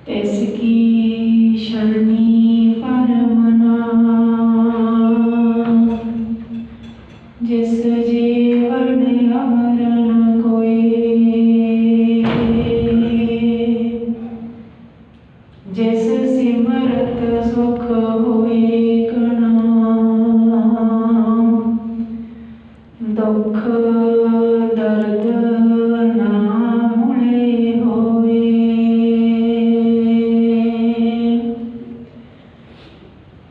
तिसकी शरणी परमना, जिस जीवन अमरन कोई, जिस सिमरत सुख होए कणा, दुख दर्द ना मुळे होए।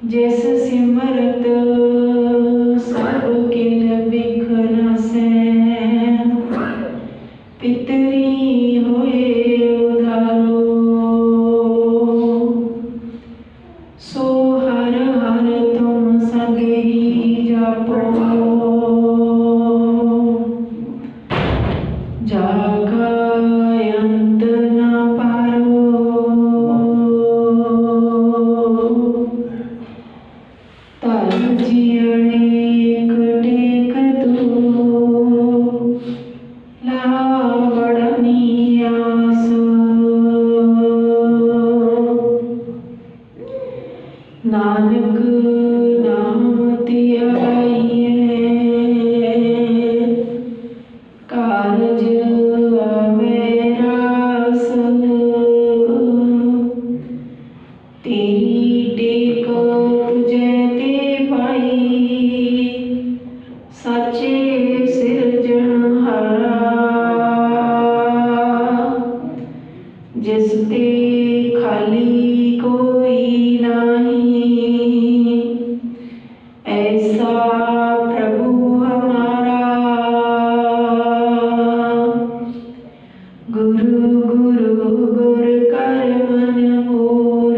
जिस सिमरत सब किल बिख नासै, पितरी होए उधारो, सो हर हर तुम सद ही जापो, जाका अंत न पारो। तर जियणे एक टेक तू, लावड़नी आस, नानक नाम धियाइए, कारज आवे रास। तेरी टेक तुझे ते पाई, साचे सिरजनहारा, जिस ते खाली कोई नहीं, ऐसा प्रभु हमारा। गुरु गुरु गुर कर मन मोर,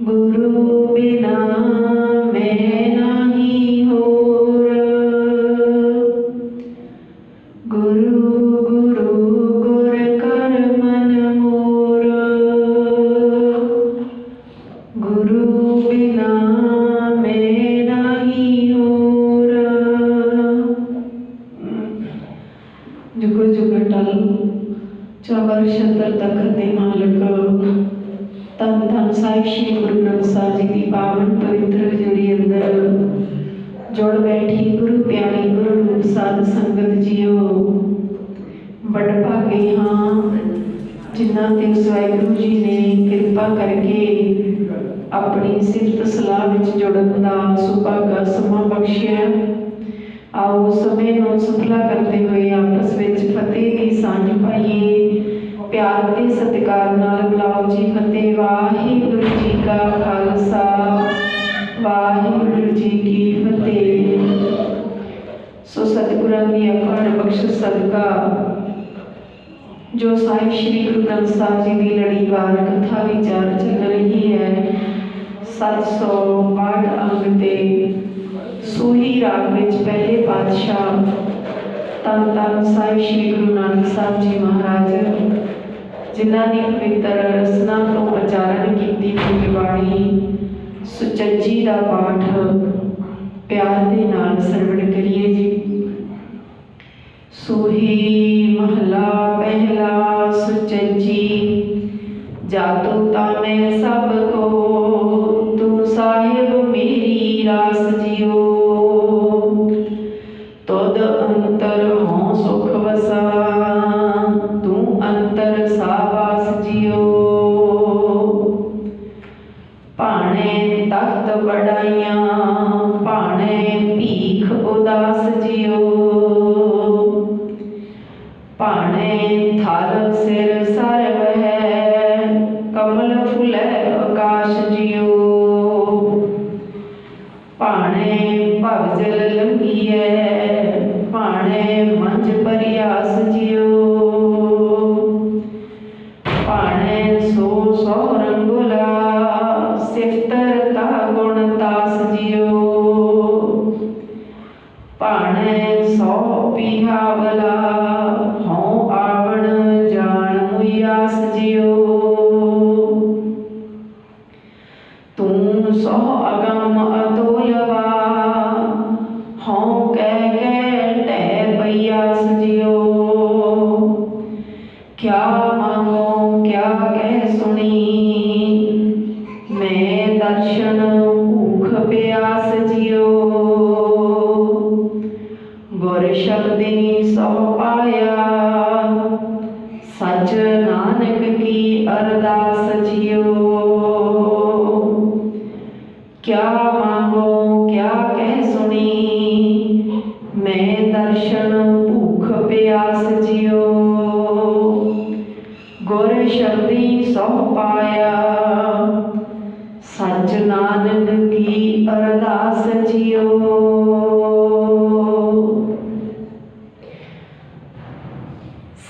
गुरु बिना मैं नाही होर। गुरु गुरु गुर कर मन मोर, गुरु बिना मैं नाही होर। जुग जुग टल चौबर छतर तखत दे मालक, धन धन साहिब श्री गुरु ग्रंथ साहिब जी की पावन पवित्र हजूरी अंदर जुड़ बैठी गुरु प्यारी गुरु रूप साध संगत जीओ। बड़ भागे हाँ जिन्ना ते उस वाहिगुरू जी ने कृपा करके अपनी सिफत सलाह विच जुड़न दा सुभागा समा बख्शिया। आओ समय नूं सफला करते हुए आपस विच फतेह दी सांझ पाइए। प्यार ते सत्कार नाल बुलाओ जी फतेह। वाहिगुरू जी का खालसा, वाहिगुरू जी की फतेह। सो सतगुरां दी अपार बख्शिश सदका जो साहिब श्री गुरु ग्रंथ साहिब जी की लड़ीवार कथा विचार चल रही है। 762 अंग ते सूही राग विच पहले पातशाह धन धन साहिब श्री गुरु नानक साहब जी महाराज जिन्हां दी पवित्र रसना तो उच्चारण कीती हुई बाणी सुचज्जी दा पाठ प्यार दे नाल सरवण करिए जी। सूही महला पहला सुचज्जी, जातू तामे सब को तू साहिब मेरी रास जियो। तुद अंतर हों सुख वसा तू अंतर सावास जियो। भाणे तख्त बड़ाइया भाणे भीख उदास जियो। भाणे थल सिर सरव है कमल फुलै आकाश जियो। भाणे भवजल लंघिए भाणे मंझ परियास जियो। भाणे सो सौ रंगुला सिफतर ता गुण तास जियो। भाणे सौ पिहावला हों आवण जान मुयास जियो। तू सौ अगम अतोलवा हों कह कह टह पैयास जियो। क्या मांगो क्या कह सुनी, मैं दर्शन भूख प्यास जियो, गुर शब्दी सो पाया, सच नानक की अरदास जियो। क्या मांगो क्या कह सुनी, मैं दर्शन भूख प्यास जियो, गुर शब्दी सो पाया, सच नानक की अरदास जियो।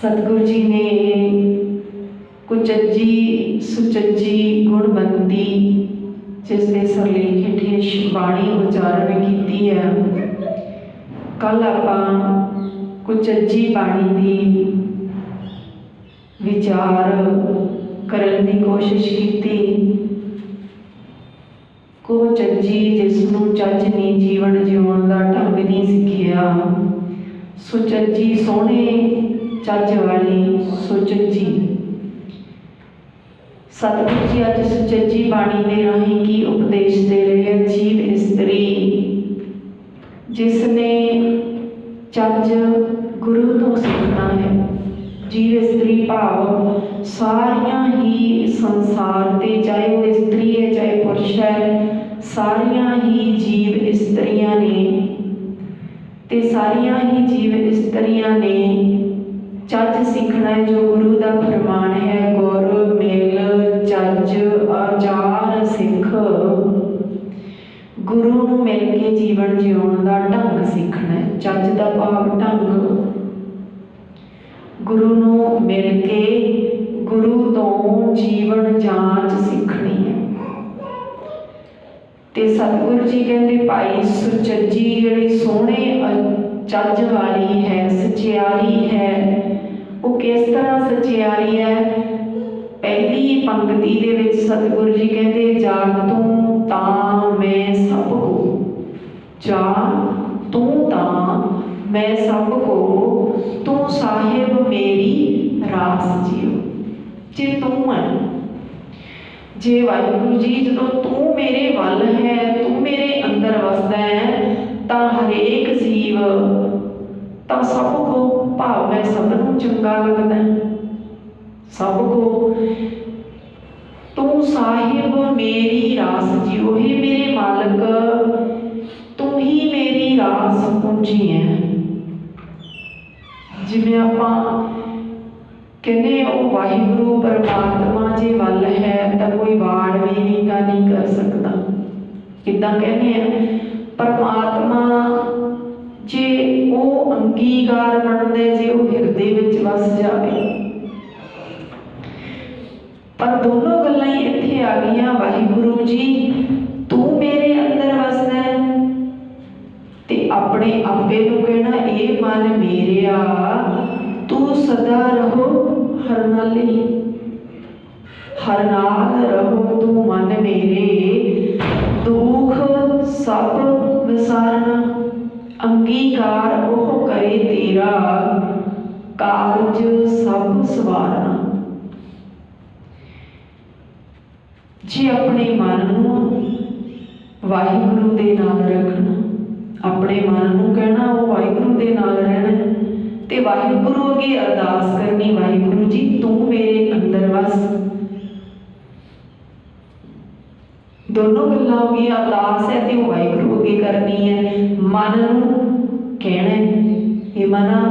सतगुरु जी ने कुचज्जी सुचज्जी गुणवंती जिस दे सरलेख हेठ बाणी उचारण की है। कल आपां कुचज्जी बाणी दी विचार करन दी कोशिश की। कुचज्जी जिसनूं चज नहीं जीवन जीवन का ढंग नहीं सिखिया, सुचज्जी सोहणे चज वाली सुचज्जी। सतगुरु जी अज सुचज्जी बाणी दे राही की उपदेश दे रहे जीव इस्त्री जिसने चज गुरु तो सीखना है। जीव इस्त्री भाव सारिया ही संसार ते, चाहे वो इस्त्री है चाहे पुरुष है, सारिया ही जीव इस्त्रियां ने ते सारिया ही जीव इस्त्रियां ने चज सीखना है जो गुरु का फरमान है। गुर मिल चज आचार सिख, गुरु नूं मिल के जीवन जीवन का ढंग सीखना है। चज का भाव ढंग, गुरु नूं मिल के गुरु तो जीवन जांच सीखनी है। ते सतगुरु जी कहते भाई सुचज्जी जिहड़ी सोहणे चज वाली है, सचियारी है, वो किस तरह सचियारी है। पहली पंक्ति दे विच सतगुरु जी कहते जाग तू तां मैं सब को, जाग तू तां मैं सब को, तू साहिब मेरी रास जियो। जे तू है, जे वाहिगुरु जी जो तू मेरे वल है, तू मेरे अंदर वसदा है, तां हरेक जीव तां सब को भाव मैं सबनों चंगा लगदा है। सब को तू साहिब मेरी रास जियो, हे मेरे मालिक तू ही मेरी रास पूंजी है। जिवें आपां कहने वो वाहिगुरु परमात्मा जे वल है तो कोई वाड़ भी नहीं कर सकता। किदां कहने हैं परमात्मा जे वो अंगीकार बनदे, जे वो हिरदे विच वस जाए। पर दोनों गल्लां ही इत्थे आ गईयां। वाहिगुरु जी तू मेरे अंदर वसदा है ते अपने आपे नूं कहना ए मन मेरेया तू सदा रहो हर नाले, हर नाल रहो तू मन मेरे, दुख सब विसारना, अंगीकार ओह करे तेरा, कारज सब सवारना। जे अपने मन नूं वाहिगुरु दे नाल रखना, अपने मन नूं कहना वो वाहिगुरु दे नाल रहना ते वाहिगुरु अगे अरदास करनी, वाहिगुरु जी तू मेरे अंदर वस। दोनों गल्लां हो गई। अरदास है तो वाहिगुरु अगे करनी है। मन नूं कहना ये मना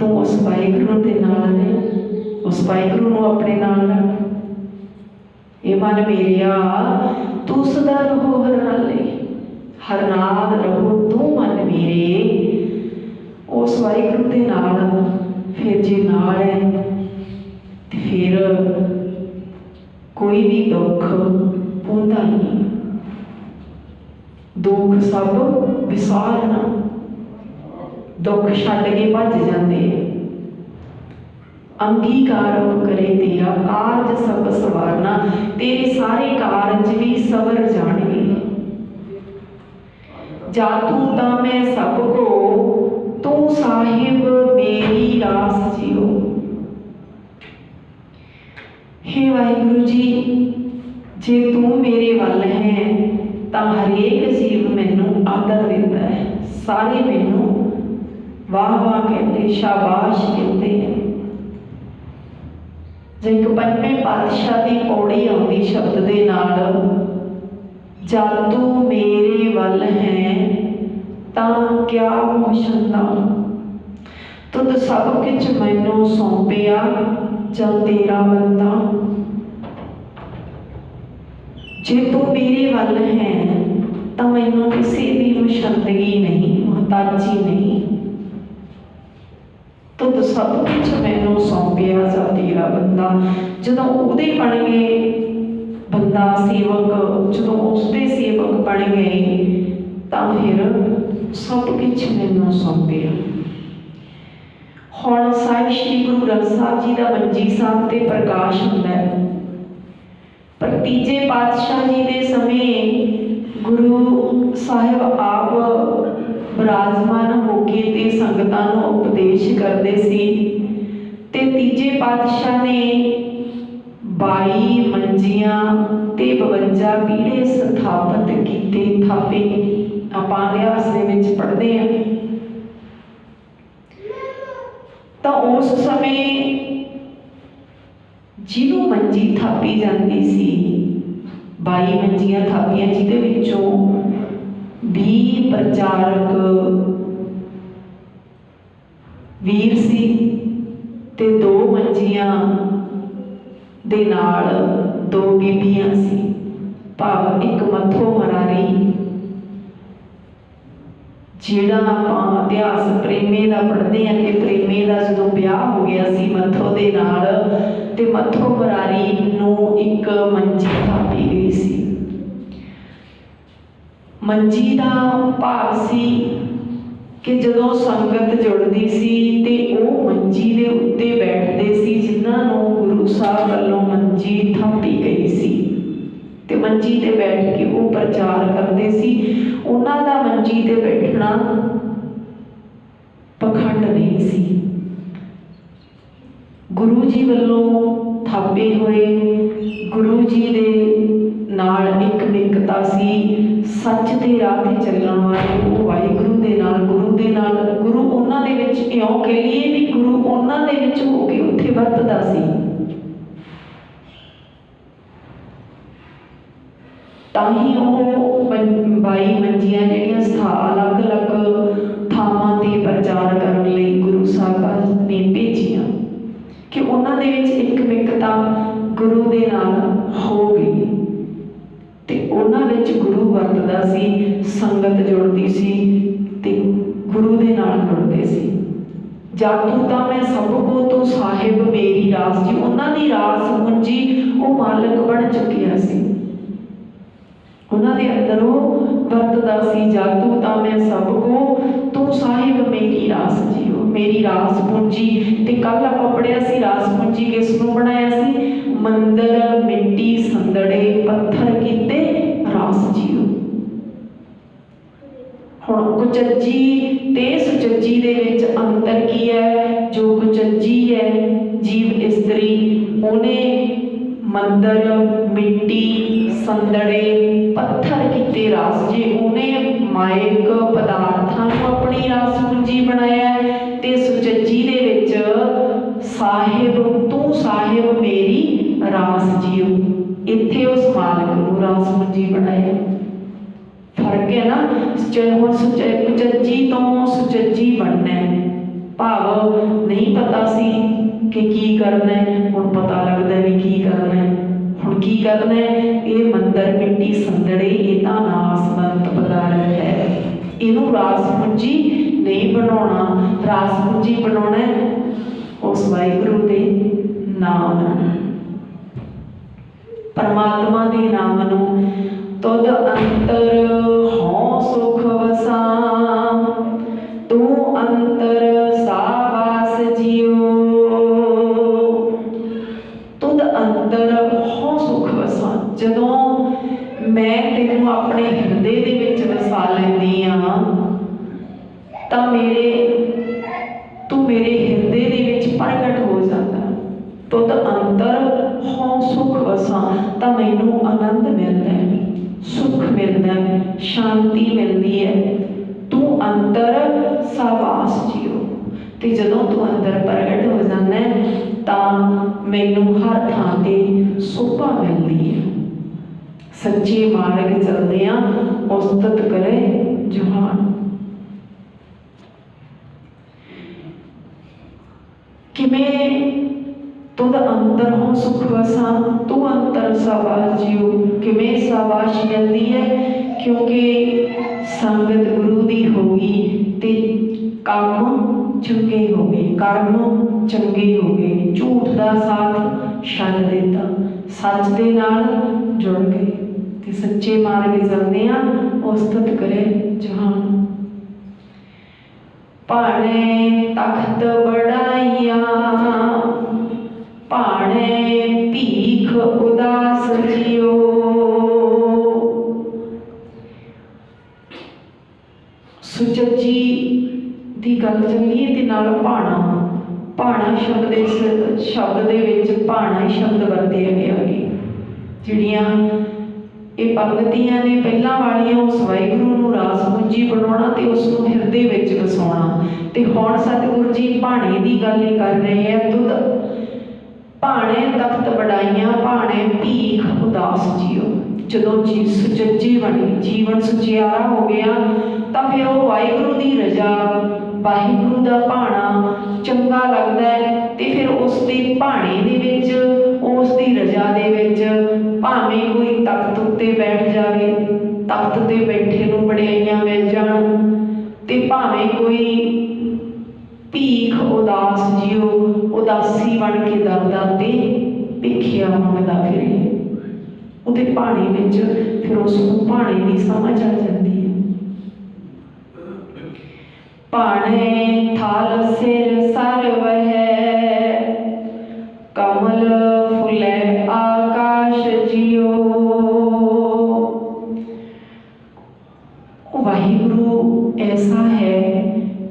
तू उस वाहिगुरु दे नाल रह, उस वाहिगुरु नूं अपने नाल रख। ये मन मेरिया तू सदा रहो हर नाले, हर नाल रहो तू मन मेरे, उस वाहिगुरु दे नाल। फिर जे नाल है फिर कोई भी दुख पहुंचता नहीं, दुख सब विसारना, दुख छड्ड के भज जाते। अंगीकार करे तेरा, कारज सब सवारना, तेरे सारे कारज भी सवर जाणगे। जातू ता मैं सब को, तू साहिब मेरी रास जियो। हे वाहिगुरु जी, जे तू मेरे वल है तो हरेक जीव मैनू आदर देता है, सारे मैनू वाह वाह कहते, शाबाश कहते हैं। जे एक पंजवें पातशाह की पौड़ी आउंदी शब्द दे नाल, जब तू मेरे वल है तां क्या मोशंदा, तुद सब कुछ मैनू सौंपिया जा तेरा बंदा। जे तू मेरे वल है तो मैनू किसी की मुशंदगी नहीं, मुहताजी नहीं, तुद सब कुछ मैनू सौंपिया जा तेरा बंदा। जदों उहदे बन गए बंदा सेवक, जदों उसके सेवक बन गए तो फिर सब कुछ मैनू सौंपिया। हुण साहिब श्री गुरु ग्रंथ साहिब जी का मंजी साहिब ते प्रकाश हुंदा है, पर तीजे पातशाह जी के समय गुरु साहिब आप विराजमान होके ते संगतां नूं उपदेश करते सी, ते तीजे पातशाह ने 22 मंजियां ते 52 पीढ़े स्थापित कीते थापे। आपां इतिहास दे विच पढ़दे हैं तो उस समय जिन्हों मंजी थापी जाती सी, 22 मंजियां थापियां, जिहदे विचों 20 प्रचारक वीर सी ते 2 मंजियां दे नाल 2 बीबियां सी, भाव एक मथो मरारी, जिहड़ा आपां इतिहास प्रेमे का पढ़ते हैं कि प्रेमे का जो ब्याह हो गया सी मथो दे नाल, ते मथो मरारी नूं एक मंजी थापी गई सी। मंजी का भाव सी कि जदों संगत जुड़दी सी ते ओह मंजी दे उत्ते बैठते सी जिन्हां नूं गुरु साहब वल्लों मंजी थापी गई सी, ते मंजी ते बैठ के वो प्रचार करते सी। उन्हां दा मंजी ते बैठना पखंड नहीं सी, गुरु जी वल्लों थापे हुए, गुरु जी दे नाल एक निकता सी, सच दे राह ते चलण वाले वो वाहिगुरु दे नाल, गुरु उन्हां दे विच इउं कह लईए भी गुरु उन्हां दे विच हो के उत्थे वरतदा सी। ताही वो 22 मंजियां जिहड़ियां स्था अलग अलग थावां ते प्रचार करन लई गुरु साहब ने भेजियां कि उन्हां दे विच एक मिकता गुरु दे नाल हो गई, ते उन्हां विच गुरु वरतदा सी, संगत जुड़दी सी ते गुरु दे नाल जुड़दे सी। जातू तां मैं सब को तो साहिब मेरी रास जी, उन्हां दी रास मुंजी वो मालक बन चुकिया सी, उन्हां दे अंदर वो वरतदा सी। जातू तां मैं सब को तू साहिब मेरी रास जी हो, मेरी रास पूंजी। ते कल आपां पढ़िया सी रास पूंजी किस नूं बनाया सी, मंदिर मिट्टी संदड़े पत्थर कीते रास जीओ। हुण कुचज्जी ते सुचज्जी दे विच अंतर की है? जो कुचज्जी है जीव इस्त्री, उन्हें मंदिर मिट्टी संदड़े पत्थर कीते रास जी, उन्हें माइक पदार्थां नूं अपनी रास पूंजी बनाया। ते सुचज्जी दे विच साहिब तू साहिब मेरी रास जीओ, इत्थे उस मालक नूं रास पूंजी बनाया। फर्क है ना, हुण कुचज्जी तो सुचज्जी बनना है, भाव नहीं पता सी कि की करना है, हुण पता लगदा है भी की करना है। हुण की करना है, ये मंदिर मिट्टी संदड़े ये तां नासवंत पदार्थ है, इनू रास पूंजी नहीं बनाउणा। रास पूंजी बनाउणा उस वाहिगुरू दे नाम परमात्मा दे नाम नूं। तुद अंतर हों सुख वसा तू अंतर सावास जियो, तुद अंतर हों सुख वसा। जदों मैं तेनू अपने हिरदे दे विच वसा लैंदी हां तां तू मेरे हिरदे दे विच प्रगट हो जाता। तुद अंतर हों सुख वसां तां मैनूं आनंद मिलता है, सुख मिलता है, शांति मिलती है। तू अंतर साबास जियो, ते जदों तू अंदर प्रगट हो जाना है तां मैनूं हर थां ते शोभा मिलती है। सच्चे मार्ग चलदियां उस्तत करे जहान। किवें तुद अंतर हो सुख वसां, तू अंतर शाबाश जियो। किवें शाबाश मिलती है? क्योंकि संगत गुरु दी होगी ते काम चंगे हो गए, कर्म चंगे हो गए, झूठ का साथ छड्ड दिता, सच दे नाल जुड़ गए ते सच्चे मार्ग चलदे आ उस्तत करे जहान। भाणे तख्त बढ़ाइया, भाणे भीख उदास जियो। सुचज्जी दी गल चलीए ते नाल भाणा, भाणा शब्द इस शब्द दे विच भाणा ही शब्द वरतिया गया है। जिहड़ियां ये पंगतियां ने पहलां वालियां उस वाहिगुरू नूं रास पूंजी बनाउणा ते उस नूं हिरदे विच वसाउणा, ते हुण सतगुरु जी भाणे दी गल ही कर रहे हैं। तुद भाणे तख्त बढ़ाइयां, भाणे भीख उदास जियो। जदों जी सुचज्जे बने, जीवन सुचियारा हो गया, तो फिर वो वाहिगुरू दी रजा, वाहिगुरू दा भाणा चंगा लगदा है, ते फिर उस दे भाणे दे विच, उस दी रजा दे विच भावें कोई तख्त उत्ते बैठ जावे, तख्त ते बैठे नूं वडियाइयां मिल जाण, ते भावें कोई भीख उदास जियो, उदासी बन के दरदां ते भिखिया मंगदा फिरे। उहदे भाणे विच फिर उसनूं भाणे दी समझ आ जांदी है। भाणे थाल सिर सर्व है, कमल फुले आकाश जियो। वाहिगुरु ऐसा है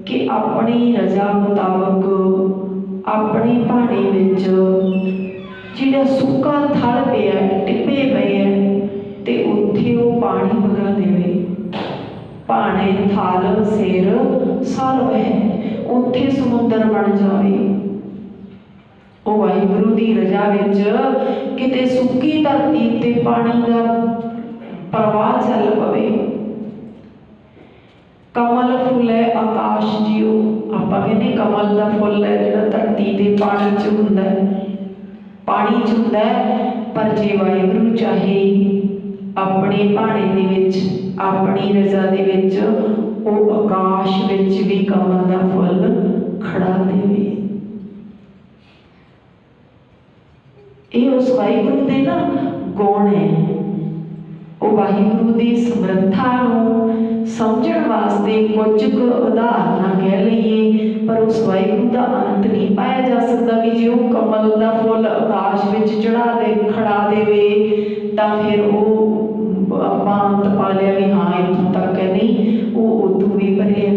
कि अपनी रजा मुताबक अपने भाणे विच जिहड़ा सुक्का थल पिया टिब्बे पए है ते उत्थे वो पानी भरा देवे। भाणे थाल सिर सर्व है, उत्थे समुंदर बन जावे। ओ वाहिगुरू दी रजा विच किते सुक्की धरती ते पानी दा प्रवाह चल पवे। कमल फुल है आकाश जियो, आपां कहने कमल दा फुल है जिहड़ा धरती ते पानी च हुंदा है, पानी च हुंदा है। पर जे वाहिगुरू चाहे अपने भाणे दे विच, अपनी रजा दे विच ओ आकाश विच भी कमल दा फुल खड़ा देवे। ये उस वाहिगुरू दे ना गुण है। वो वाहिगुरू दी समर्था नूं समझण वास्ते कुछ उदाहरण कह लीए, पर उस वाहिगुरू का अंत नहीं पाया जा सकता कि जो कमल का फुल आकाश विच चढ़ा दे खड़ा देवे तां फिर वो आपां अंत पा लिया भी हाँ इत्थों तक है, नहीं वो उदों भी भरे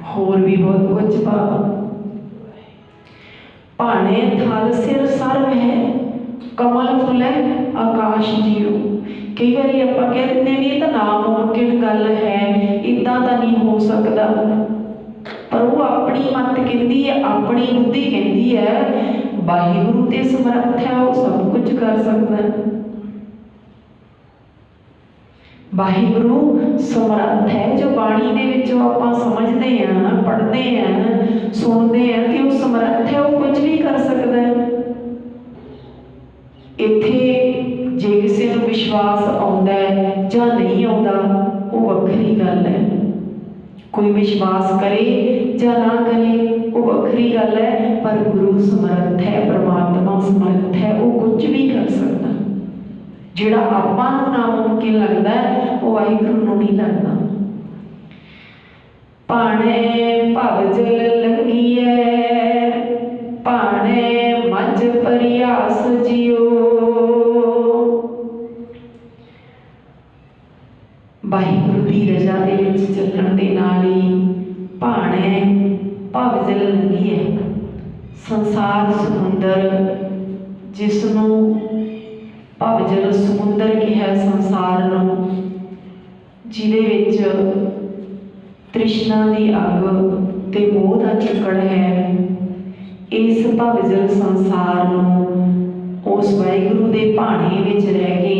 होर भी बहुत कुछ पा। भाणे थल सिर सर्व है, कमल फुल है आकाश जियो। कई बार आप कह दें भी ये तो नामुमकिन गल है, इदा तो नहीं हो सकता, पर वो अपनी मत कहती है, अपनी बुद्धि कहती है वाहिगुरू ते समर्थ है, वो सब कुछ कर सकता है। वाहिगुरू समर्थ है, जो बाणी दे विचों आपां समझते हैं, पढ़ते हैं, सुनते हैं कि वो समर्थ है, वो कुछ भी कर सकता है। इत्थे जे किसी को विश्वास आउंदा है जां नहीं आउंदा वो वखरी गल है। कोई विश्वास करे जां ना करे वो वखरी गल है, पर गुरु समर्थ है, परमात्मा समर्थ है, वो कुछ भी कर सकता। जिहड़ा आपां नूं नामुमकिन लगदा है वो वाहिगुरू नूं नहीं लगदा। भाणे भव जल लंघीए, भाणे मज परियास जियो। वाहिगुरू की रजा दे विच चलण दे नाल ही भाणे भव जल लंघी है। संसार समुंदर जिसनों भवजल समुंदर कहा संसार नूं, जिहदे विच तृष्णा की अग ते मोह का चिकड़ है। इस भवजल संसार नूं उस वाहिगुरू के भाणे विच रह के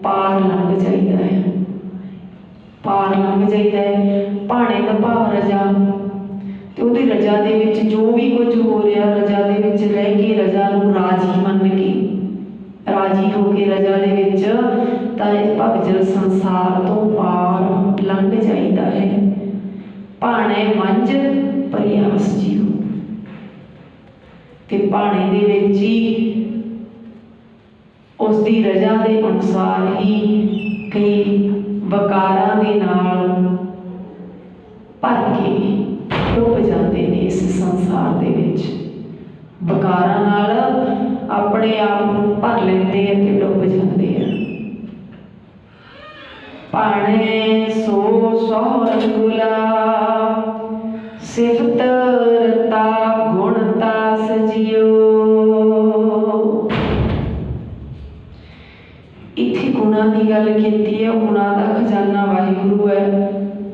पार लंघ जाइदा है, पार लंघ जाइदा है। भाणे का भाव रजा, तो उहदी रजा दे विच जो भी कुछ हो रहा रजा दे विच रह के रजा नूं राजी मन के राजी हो के रजा दे विच तां इस भवजल संसार तो पार लंघ जाइदा है। भाणे मंझ परियास जीओ, ते भाणे दे विच ही उसकी रजा के अनुसार ही कई वकारां दे नाल भर के डुब जाते हैं। इस संसार दे विच वकारां नाल अपने आप नूं भर लेंदे हैं ते डुब जाते हैं। भाणे सो सोहरगुला सिफत रता गुणता सजियो। इत्थे गुणा की गल कीती है, गुणा का खजाना वाहिगुरू है,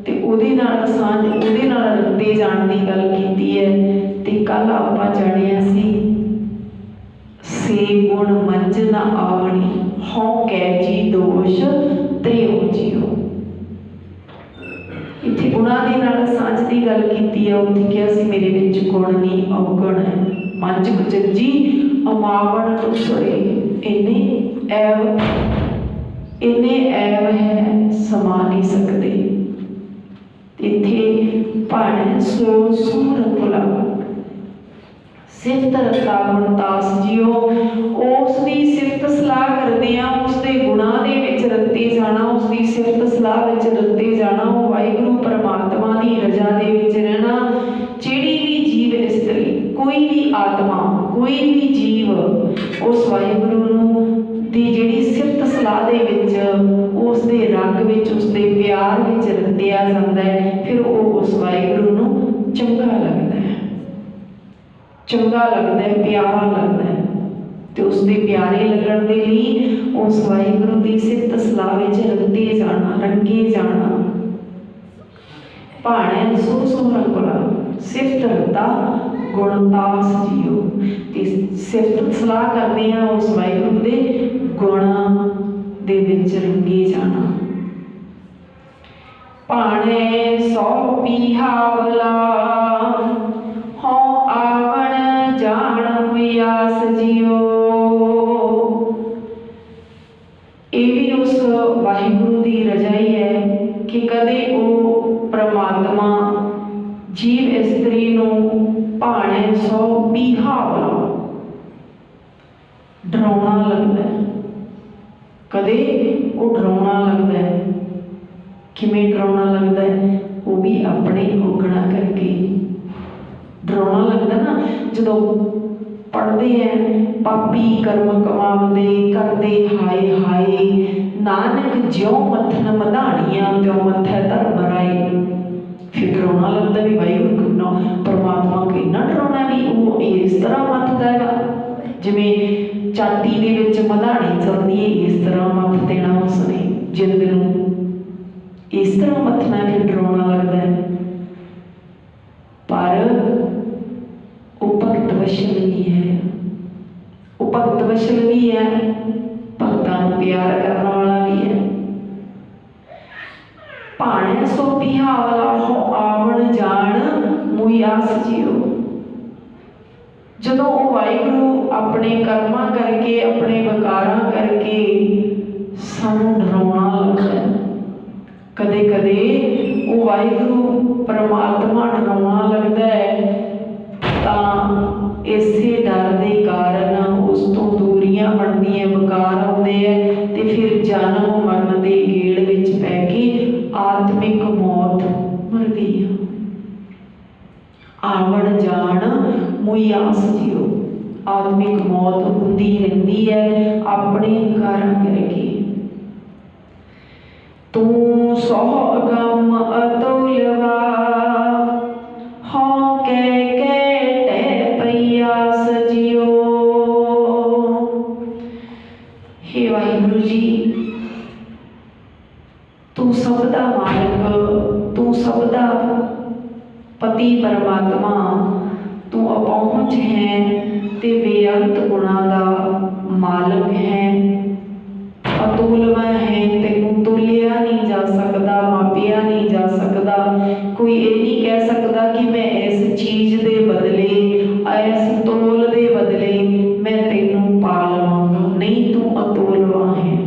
ते उहदे नाल सांझ उहदे नाल रते जाण की गल कीती है। ते कल आपां जाणिया सी से गुण मंझ ना आवणी, हौ कै जी दोष त्रियो जियो। इत्थे गुणा दे नाल सांझ की गल कीती है। उत्थे कहा सी मेरे विच गुण नहीं अवगुण है, मंझ कुचजी अमावण टुसरे। इन्ने ऐब है समा नहीं सकते। इत्थे भाणे सो सोहरगुला सिफत रता गुणतास जियो। उसकी सिफत सलाह करते हैं, उसके गुणा दे विच रते जाना, उसकी सिफत सलाह विच रते जाना, वो वाहिगुरू परमात्मा की रजा दे विच रहना। जिहड़ी भी जीव इस्तरी कोई भी आत्मा कोई भी जीव उस वाहिगुरू दी जिहड़ी सिफत सलाह दे विच उसके रंग विच उसके प्यार विच रतिया जाता है, फिर वो उस वाहिगुरू नूं चंगा लगता है, चंगा लगता है, प्यारा लगता है। तो उसके प्यारे लगन के लिए उस वाहिगुरू की सिफत सलाह विच रते जाना, रंगे जाना। भाणे सो सोहरगुला सिफत रता गुणतास जियो। सिफत सलाह करते हैं उस वाहिगुरू के गुणा दे विच रंगे जाना। भाणे सौ पीहावला हौ आवण जाण वियास जियो। ये भी उस वाहिगुरू की रजाई है कि कदे वो परमात्मा जीव इस्तरी नूं भाणे सौ पीहावला डराउना लगता है। कदे वो डराउना लगता है। किवें डराउना लगता है? वो भी अपने औगणा करके डराउना लगता ना। जो पढ़ते हैं पापी कर्म कमावते करते हाय हाय, नानक ज्यों मथन मधाणियां त्यों मथै धर्म राय। फिर डराउना लगता भी वाहिगुरू कितना परमात्मा को इन्ना डराउना भी वो इस तरह मथदा है जिवें चाटी दे विच मधाणी चलदी है, इस तरह मथ देना उसने जिंद नूं, इस तरह मथना। फिर डराउना लगता है। पर वो भगत वशल भी है, वो भगत वशल भी है, भगतां नूं प्यार करने वाला भी है। भाणे सो पीहावला हो आवण जाण मुयास जियो। जदों वो वाहिगुरू अपने कर्मां करके अपने वकारां करके सानूं डराउना लगता है। कदे कदे वो वाहिगुरू परमात्मा डराउना लगता है, तां इसे डर के कारण उस तो दूरियां बनदियां, वकार आउंदे है, ते फिर जन्म मरण के गेड़ विच पै के आत्मिक मौत मरदी है। आवण जाण मुयास जियो। आत्मिक मौत होंदी रहिंदी है अपने कारां करके। तू सौ अगम अतुलवा हौ कै कै टै प्रयास जियो। सब दा मालिक, तू सब दा पति परमात्मा, तू अपहुंच है ते बेअंत गुणा दा मालिक है, अतुलवा है, तेनू तोलिया नहीं जा सकता, मापिया नहीं जा सकता। कोई ये नहीं कह सकता कि मैं इस चीज दे बदले, इस तोल दे बदले मैं तेनू पा लवांगा, नहीं, तू अतोलवा है।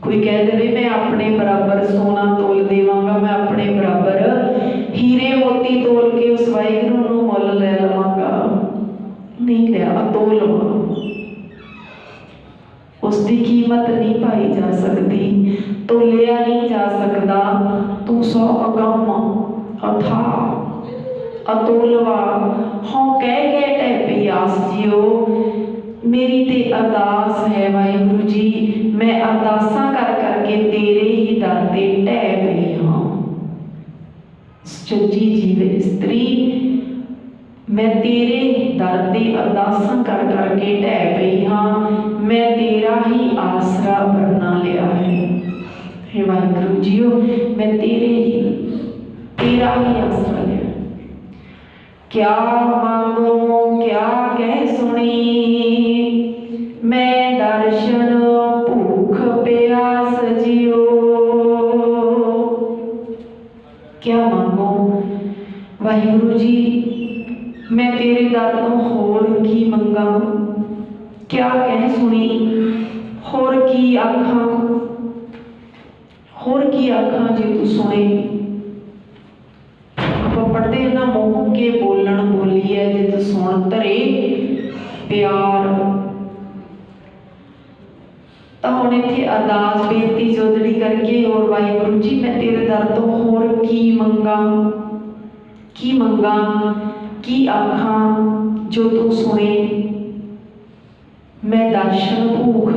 कोई कह दे मैं अपने बराबर सोना तोल देवांगा, मैं अपने बराबर हीरे मोती तोल के उस वाहिगुरू नूं मुल ले लवांगा, नहीं लिया, अतोलवा। उसकी कीमत नहीं पाई जा सकती, तोलिया नहीं जा सकता। तू सौ अगम अथा अतोलवा, हों कह के टह पई आस जियो। मेरी ते अरदास है वाहिगुरू जी, मैं अरदासा कर करके तेरे ही दर ते टह पई हाँ। सच्ची जीव स्त्री, मैं तेरे दर ते अरदासा कर करके टह पई हाँ, मैं तेरा ही आसरा बरना लिया है। हे वाहिगुरू जीओ, मैं तेरा ही आसरा लिया। क्या मांगो क्या कह सुनी, मैं दर्शन भूख प्यास जियो। क्या मांगो वाहिगुरू जी, मैं तेरे दर तो होर की मंगा, क्या कह सुनी, होर की आखा, होर की आखा जे तू सुने। आप पढ़ते हैं ना, मोह के बोलन बोली है जे तू सुन धरे प्यार। तो हुण इत्थे अरदास बेनती जोदड़ी करके और वाहिगुरू जी मैं तेरे दर तो होर की मंगा, की मंगा, की आखा जो तू सुने। मैं दर्शन भूख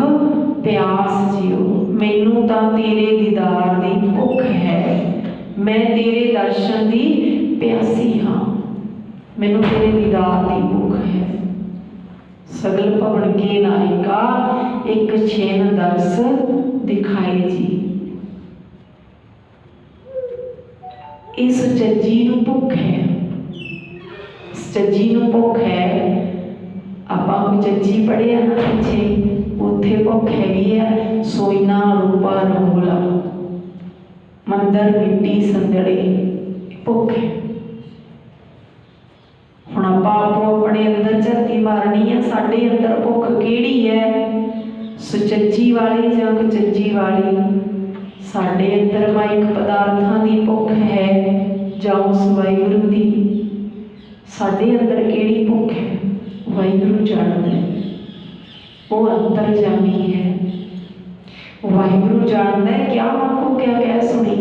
प्यास जियो, मैनू तां तेरे दीदार दी भुख है, मैं तेरे दर्शन दी प्यासी हाँ, मैनू तेरे दीदार दी भुख है। सगल भवन के नायका, एक छेन दर्श दिखाए जी। इस चज्जी नू भुख है, चज्जी नू भुख है। आपां चज्जी पढ़िया ना पिछे, उत्थे भुख हैगी है सोइना रूपा रंगोला, मंदर मिट्टी संदड़े, भुख है। हुण आपां आपो अपने अंदर झरती मारनी है, साडे अंदर भुख किहड़ी है, सुचज्जी वाली जां कुचज्जी वाली। साडे अंदर माइक पदार्थां दी भुख है जां उस वाहिगुरू दी। साडे अंदर किहड़ी भुख है वाहिगुरू जानदा है, वो अंतरजामी है, वाहिगुरू जानदा है। क्या मांगो क्या कह सुनी,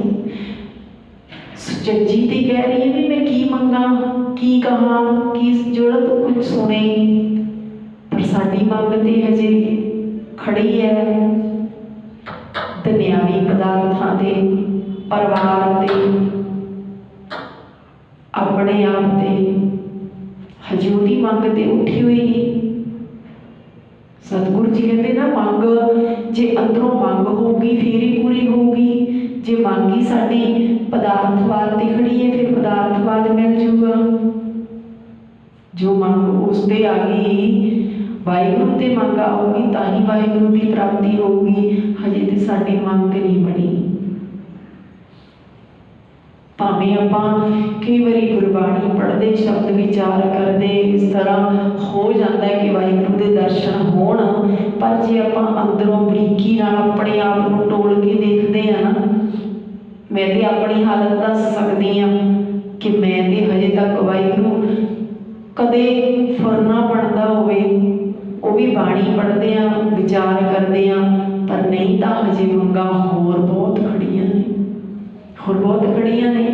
सुचज्जी ती कह रही है भी मैं की मंगा, की कहा, की जोड़ा तो कुछ सुने। पर साडी मंग ते हजे खड़ी है दुनियावी पदार्थां ते, परिवार ते, अपने आप ते, हजे उहदी मंग ते उठी हुई नहीं। सतगुरु जी कहते ना, मंग जे अंदरों मंग होगी फिर ही पूरी होगी। जे मंग ही साडी पदार्थवाद ते खड़ी है फिर पदार्थवाद मिल जूगा। जो मंग उस ते आ गई, वाहिगुरू ते मंग आऊगी तां ही वाहिगुरू की प्राप्ति होगी। हजे ते साडी मंग नहीं बनी। भावें आपां कई बारी गुरबाणी पढ़ते शब्द विचार करते इस तरह हो जाता है कि वाहिगुरू के दर्शन होण, पर जे आपां अंदरों बरीकी नाल अपने आप को टोल के देखते हैं ना, मैं तो अपनी हालत दस सकती हाँ कि मैं तो हजे तक वाहिगुरू कदे फुरना बनता होवे, वो भी बाणी पढ़ते हैं विचार करते हैं, पर नहीं तो हजे मंगा होर बहुत खड़ियां ने, होर बहुत खड़ियां ने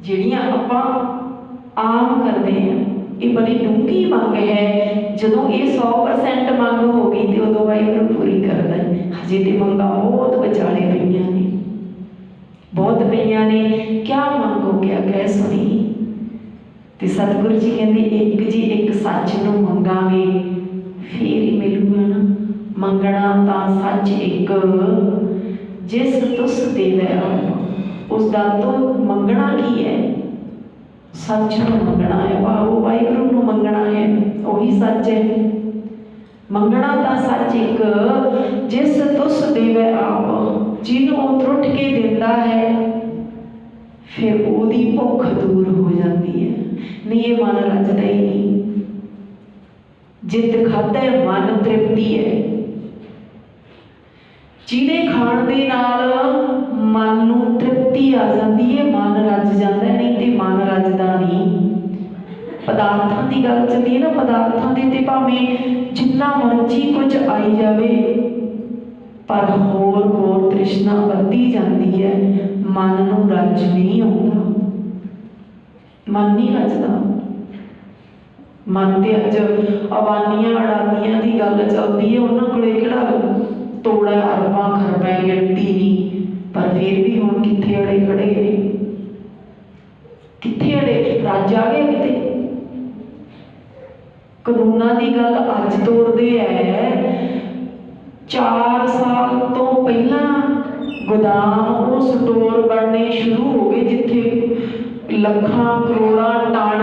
जिहड़ियां आपां आम करते हैं। ये बड़ी डूंगी मंग है, जदों ये 100% मंग होगी तो उदों वाहिगुरू पूरी करदा है। हजे तो मंगा बहुत विचाले पईयां ने, बहुत पईयां ने। क्या मंगो क्या कह सुनी, ते सतगुरु जी कहते एक जी एक सच नूं मंगांगे फिर ही मिलूगा ना। मंगना तां सच एक जिस तुस देवै आप। उसका तो मंगना की है? सच नूं मंगना है, भाव वाहिगुरू नूं मंगना है, वही सच है। मंगना दा सच एक जिस तुस देवै आप, जिन्हों त्रुट के दिंदा है, फिर ओदी भुख दूर हो जाती है। नहीं ये मन रजदा ही नहीं। जित खादा है मन तृप्ति है। जिन्हें खाण दे नाल मन नूं तृप्ति आ जाती है, मन रज जाता है। नहीं तो मन रजदा नहीं। पदार्थां की गल चली ना, पदार्थां दे ते भावें जिन्ना मर्जी कुछ आई जाए, पर होर होर तृष्णा बढ़ती जाती है, मन नूं रज नहीं आउंदा, मन नहीं रजदा। मन ते अज अबानियां अडानियां की गल चलती है, उन्होंने कोले किहड़ा तोड़ा अरबां खरबां गिनती नहीं, पर फिर भी हुण कित्थे अड़े खड़े ने, कित्थे अड़े रज आ गया किते। कानूनां की गल अज तोड़दे है, 4 साल तो पहला गोदाम वो स्टोर बनने शुरू हो गए, जिथे लखां करोड़ां टन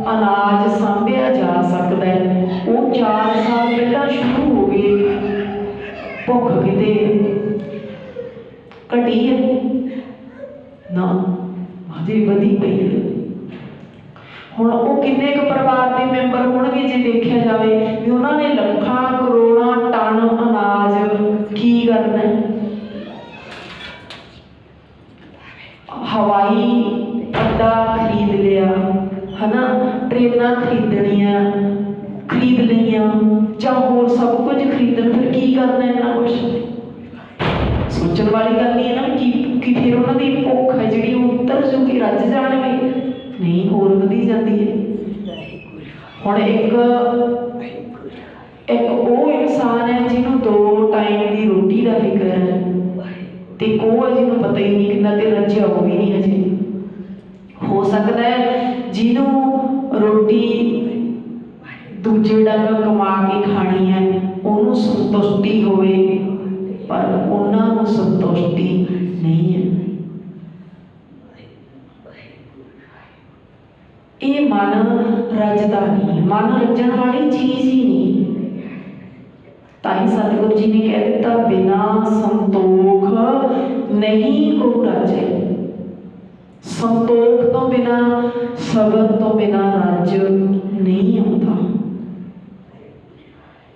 अनाज सांभिया जा सकता है। वो 4 साल पहला शुरू हो गए। भुख किते घटी है ना, अजे वधी पई है। हुण वो किन्ने क परिवार के मैंबर होणगे जे देखा जाए भी उन्होंने लखां करोड़ां टन अनाज की करना है। हवाई अड्डा खरीद लिया है ना, ट्रेनां खरीदनियां खरीद लिया, जां होर सब कुछ खरीदन, फिर की करना इन्ना कुछ। सोचण वाली गल नहीं है ना कि फिर उन्होंने भुख है जी उतर जूगी, रज जाणगे, नहीं होर वधी जाती है। हुण एक वो इंसान है जिन्होंने 2 टाइम की रोटी का फिक्र है, तो एक वो है जिन्होंने पता ही नहीं कितना ते रजिया वो भी नहीं अजे। हो सकता है जिन्हों रोटी दूजे डंग कमा के खानी है उन्होंने संतुष्टि होवे, पर उन्होंने संतुष्टि नहीं है। ये मन रजदा नहीं, मन रजन वाली चीज ही नहीं। ताई सतगुरु जी ने कह दिता, बिना संतोख नहीं को रजे। संतोख तो बिना, सबर तो बिना रज नहीं आता।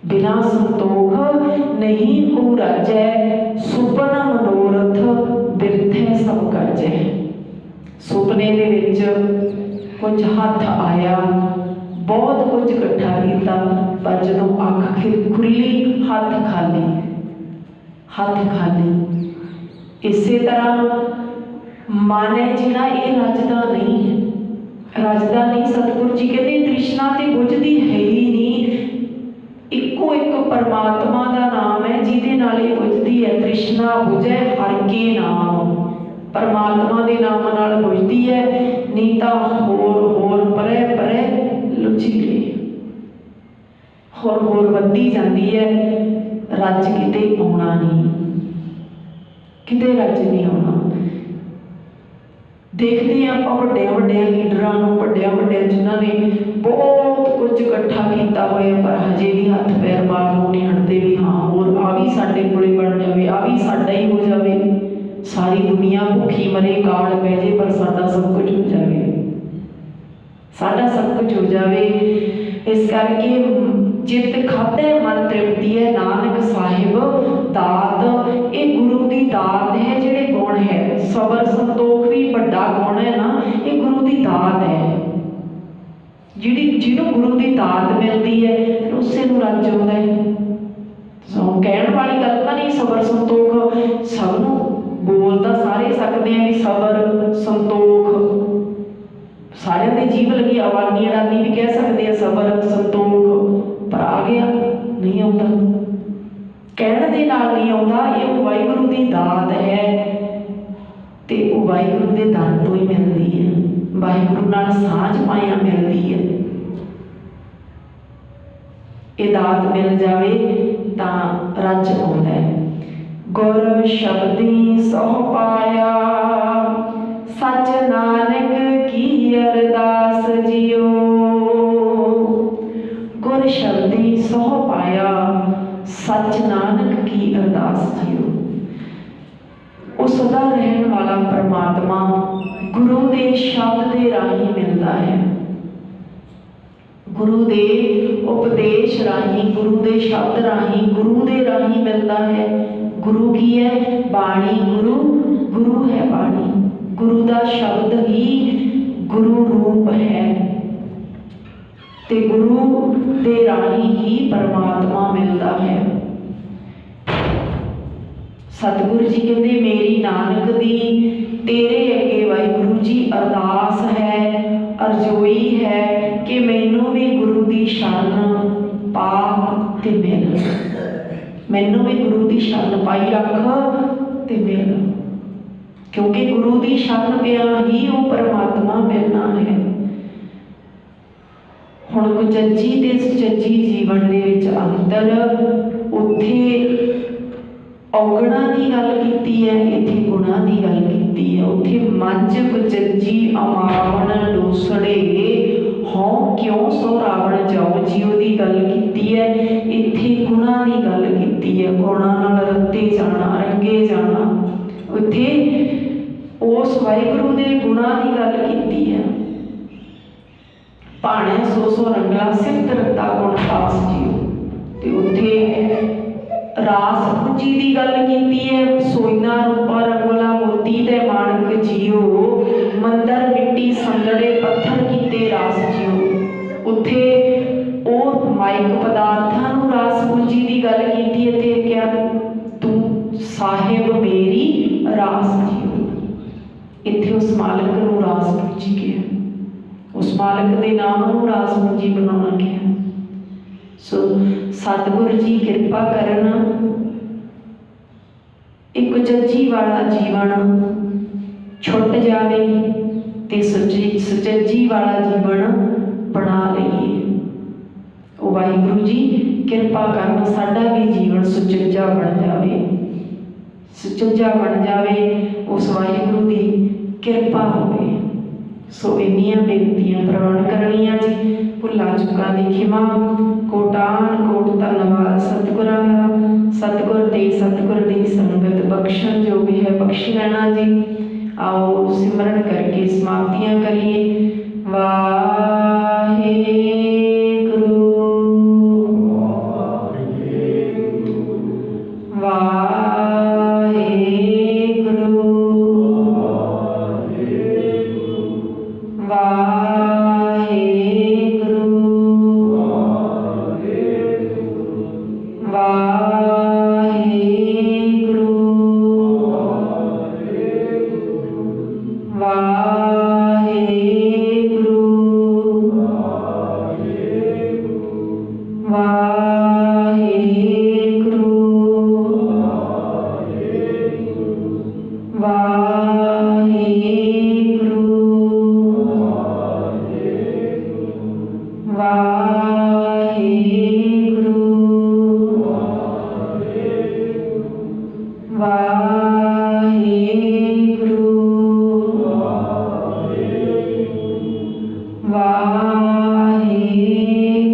बिना संतोख नहीं को रजै, सुपन मनोरथ बिरथे सब करजै। सुपने दे विच कुछ हाथ आया, बहुत कुछ इकट्ठा किया, पर जो अख खुली हाथ खाली, हाथ खाली। इसे तरह मन है जिहड़ा ये रजदा नहीं है, रजदा नहीं। सतगुरु जी कहते तृष्णा तो बुझदी है ही नहीं, इको एक परमात्मा का नाम है जिहदे नाल ये बुझदी है। तृष्णा बुझे हर के नाम, परमात्मा के नाम नाल बुझदी है, नहीं तो होर होर परे परे लुचीले होर होर वधी जाती है। रज किते आउणा नहीं, किते रज नहीं आउणा। देखते हैं आप वड्डिया वड्डिया लीडरां नूं, वड्डिया वड्डिया जिन्होंने बहुत कुछ इकट्ठा किया होया, पर हजे भी हथ पैर मारनों नहीं हटते भी हाँ होर आ भी साडे कोले बन जाए, आ भी साडा ही हो जाए। सारी दुनिया भुखी मरे, काल पै जाए, पर साडा सब कुछ हो जाए, साडा सब कुछ हो जाए। इस करके जित खाते मन तृप्ति है, नानक साहिब दात। ये गुरु की दात है, जिहड़े गुण है सबर संतोख भी बड़ा गुण है ना, ये गुरु की दात है। जिहड़ी जिन्हों गुरु की दात मिलती है फिर उसे नूं रज आउंदा है। कहण वाली गल तां नहीं, सबर संतोख सब नूं बोल तां सारे सकते हैं भी सबर संतोख सारे दे जीव लगी। अवानी अडानी भी कह सकते हैं सबर संतोख, पर आ गया नहीं आता, कहण दे नाल नहीं आता। ये वाहिगुरू की दात है, तो वो वाहिगुरू के दर तो ही मिलती है, वाहिगुरू नाल साझ पाया मिलती है। ये दात मिल जाए तो रज आउंदा है। गुर शब्दी सो पाया सच नानक की अरदास जियो। गुर शब्दी सो पाया सच नानक की अरदास जियो। वो सदा रहने वाला परमात्मा गुरु के शब्द के राही मिलता है, गुरु के उपदेश राही, गुरु के शब्द राही, गुरु के राही मिलता है। गुरु की है बाणी, गुरु गुरु है बाणी, गुरु का शब्द ही गुरु रूप है ते गुरु के राही ही परमात्मा मिलता है। सतगुरु जी कहते मेरी नानक दी तेरे अगे वाहिगुरु जी अरदास है, अरजोई है कि मैनू भी गुरु की शरण पा ते मिल, मैनू भी गुरु की शरण पाई रख ते मिल, क्योंकि गुरु की शरण पिया ही वो परमात्मा मिलना है। हुण कुचज्जी ते सुचज्जी जीवन दे विच अंतर उत्थे औगणा की गल कीती है, इत्थे गुणा की गल कीती है। उत्थे मंझ कुचज्जी अमावण डोसड़े हों क्यों सो रावण जाओ जियो की गल कीती है, इत्थे गुणा की गल कीती है। गुणा नाल रत्ते जाना, रंगे जाना, उत्थे उस वाहिगुरू दे गुणा की गल कीती है। भाणे सो सो रंगला सिफत रत्ता गुण पास जियो, ते उत्थे रास पूंजी की गल की है। सोइना रूपा रंगला मोती ते माणक जियो, मंदर मिट्टी संदड़े पत्थर कीते रास जियो। उत्थे ओ माइक पदार्थां नूं रास पूंजी की गल की है ते क्या तू साहिब मेरी रास जियो। इत्थे उस मालिक नूं रास पूंजी गया, उस मालिक के नाम नूं रास पूंजी बनाना गया। सो सतगुरु जी कृपा करना एक कुचज्जी वाला जीवन छुट जाए ते सुचज्जी वाला जीवन बना लईए। ओ वाहिगुरू जी कृपा करना साडा भी जीवन सुचज्जा बन जाए, सुचज्जा बन जाए, उस वाहिगुरू की कृपा होवे। सो इन्नियां बेनतियां प्रवान करनियां जी, भुल्ला चुका दी खिमा, कोटान कोट धन्नवाद सतगुरां दा। सतगुर दी संगत बख्शण जो भी है बख्श लेना जी। आओ सिमरन करके समाप्तियां करिए। वाहेगुरु वाहेगुरु वाहेगुरु वाहेगुरु वाहेगुरु वाहेगुरु वाहेगुरु वाहेगुरु वाहेगुरु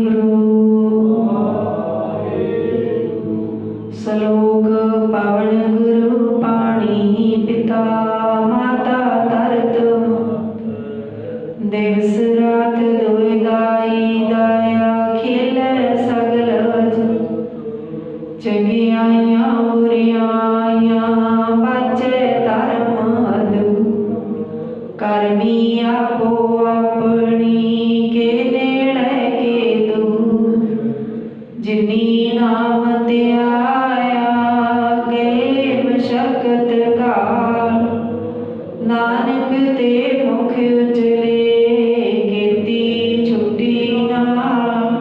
वाहेगुरु। श्लोक पावन गुरु पाणी पिता माता तरत, दिवस रात दुई दाई दया खेल सगल चंगियाइयां बुरियाइयां बचे धर्म अदु, करनी आपो अपनी के नेड़े के तू, जिनी नाम ते आया गए मशक्कत काल, नानक ते मुख उजले कीती छुट्टी नाल,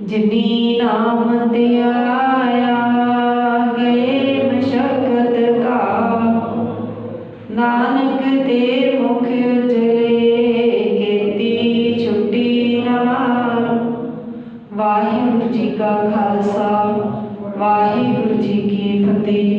जिनी नाम ते आया गए मशक्कत काल, नानक ते मुख उजले कीती छुट्टी नाल। वाहिगुरू जी का खालसा, वाहिगुरू जी की फतेह।